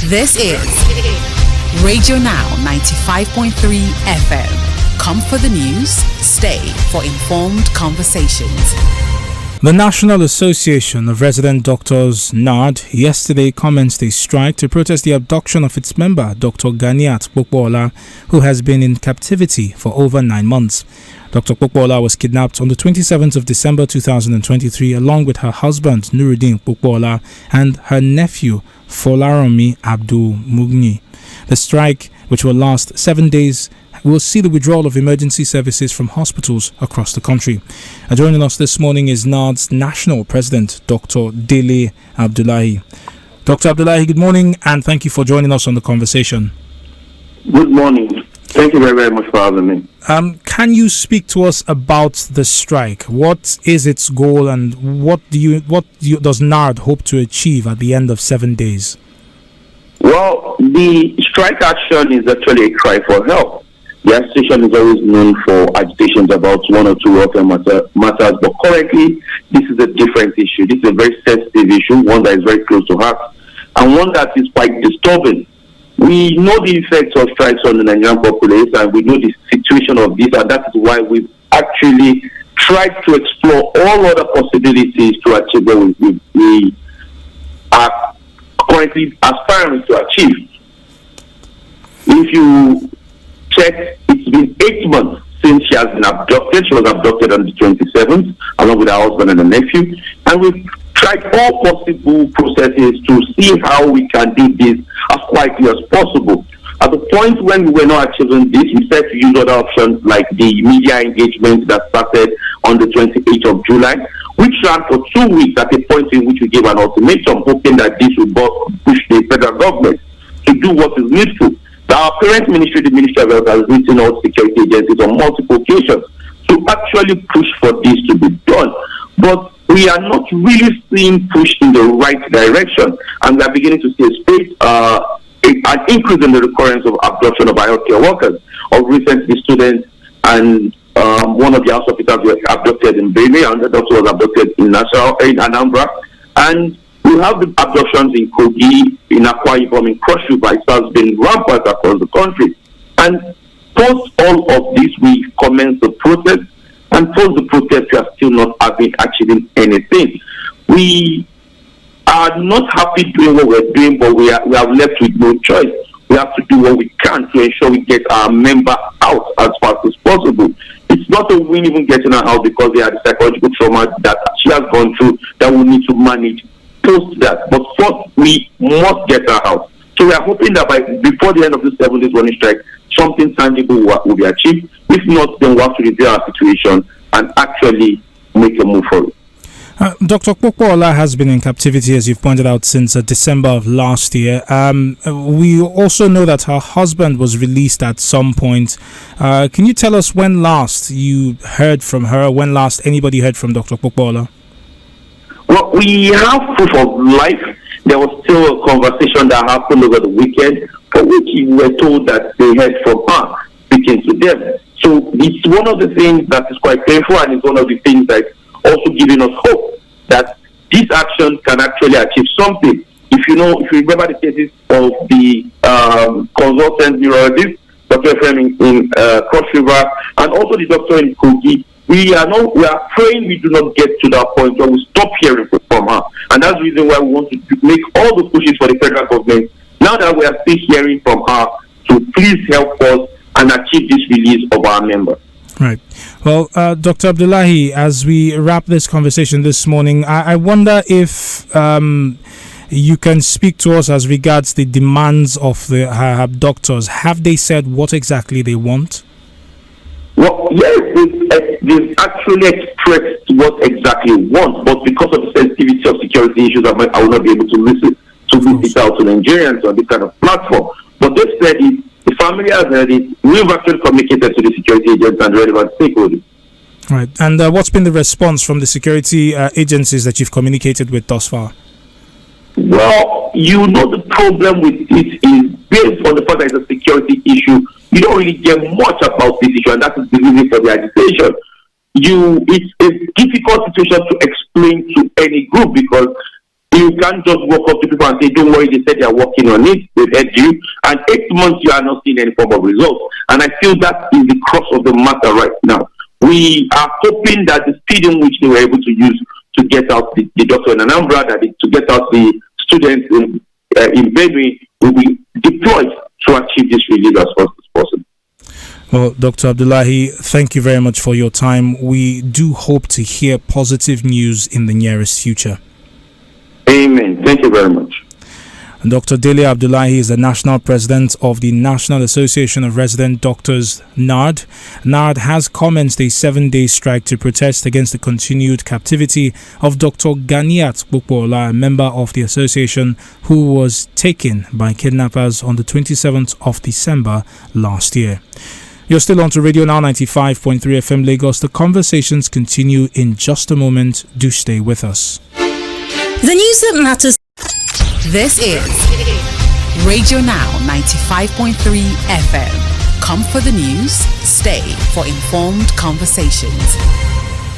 This is Radio Now 95.3 FM. Come for the news, stay for informed conversations. The National Association of Resident Doctors, NARD, yesterday commenced a strike to protest the abduction of its member, Dr. Ganiyat Popoola, who has been in captivity for over 9 months. Dr. Popoola was kidnapped on the 27th of December 2023 along with her husband, Nuruddin Popoola, and her nephew, Folaranmi Abdul Mugni. The strike, which will last 7 days, will see the withdrawal of emergency services from hospitals across the country. Joining us this morning is NARD's National President, Dr. Dele Abdullahi. Dr. Abdullahi, good morning, and thank you for joining us on the conversation. Good morning. Thank you very, very much for having me. Can you speak to us about the strike? What is its goal, and what does NARD hope to achieve at the end of 7 days? Well, the strike action is actually a cry for help. The association is always known for agitations about one or two welfare matters, but currently this is a different issue. This is a very sensitive issue, one that is very close to heart, and one that is quite disturbing. We know the effects of strikes on the Nigerian populace, and we know the situation of this, and that is why we've actually tried to explore all other possibilities to achieve what we are currently aspiring to achieve. If you check, it's been 8 months since she has been abducted. She was abducted on the 27th, along with her husband and her nephew, and we've tried all possible processes to see how we can do this as quietly as possible. At the point when we were not achieving this, we said to use other options like the media engagement that started on the 28th of July, which ran for 2 weeks at a point in which we gave an ultimatum, hoping that this would push the federal government to do what is needful. Our parent ministry, the Ministry of Health, has written out security agencies on multiple occasions to actually push for this to be done. But we are not really seeing push in the right direction, and we are beginning to see an increase in the recurrence of abduction of healthcare workers. Of recently, students and one of the house officers were abducted in Benue, and the doctor was abducted in Anambra, and we have the abductions in Kogi, in Akwa Ibom, in Cross River. It has been rampant across the country. And post all of this, we commence the protest. And post the protest, we are still not achieving anything. We are not happy doing what we're doing, but we are left with no choice. We have to do what we can to ensure we get our member out as fast as possible. It's not a win even getting her out because they had the psychological trauma that she has gone through that we need to manage post that. But first, we must get her out. So we are hoping that before the end of the 7 days running strike, something tangible will be achieved. If not, then we'll have to review our situation and actually make a move forward. Dr. Popoola has been in captivity, as you've pointed out, since December of last year. We also know that her husband was released at some point. Can you tell us when last you heard from her, when last anybody heard from Dr. Popoola? Well, we have proof of life. There was still a conversation that happened over the weekend for which we were told that they heard from her speaking to them. So it's one of the things that is quite painful, and it's one of the things that is also giving us hope that this action can actually achieve something. If you remember the cases of the consultant neurologist, Dr. Efrem in Cross River, and also the doctor in Kogi, we are praying we do not get to that point where we stop hearing from her. And that's the reason why we want to make all the pushes for the federal government, now that we are still hearing from her, to please help us and achieve this release of our member. Right. Well, Dr. Abdullahi, as we wrap this conversation this morning, I wonder if you can speak to us as regards the demands of her abductors. Have they said what exactly they want? Well, yes, they've actually expressed what exactly we want, but because of the sensitivity of security issues, I will not be able to listen to this out to Nigerians on this kind of platform. But they've said it, the family has heard it, we've actually communicated to the security agents and relevant stakeholders. Right. And what's been the response from the security agencies that you've communicated with thus far? Well, the problem with it is based on the fact that it's a security issue. You don't really get much about this issue, and that is the reason for the agitation. It's a difficult situation to explain to any group because the You can't just walk up to people and say, don't worry, they said they are working on it, they've heard you, and 8 months you are not seeing any form of results. And I feel that is the crux of the matter right now. We are hoping that the speed in which they were able to use to get out the doctor in Anambra, to get out the students in Benue, will be deployed to achieve this release as fast as possible. Well, Dr. Abdullahi, thank you very much for your time. We do hope to hear positive news in the nearest future. Amen. Thank you very much. Dr. Dele Abdullahi is the national president of the National Association of Resident Doctors, NARD. NARD has commenced a 7-day strike to protest against the continued captivity of Dr. Ganiyat Popoola, a member of the association who was taken by kidnappers on the 27th of December last year. You're still on to Radio Now 95.3 FM Lagos. The conversations continue in just a moment. Do stay with us. The news that matters. This is Radio Now 95.3 FM. Come for the news, stay for informed conversations.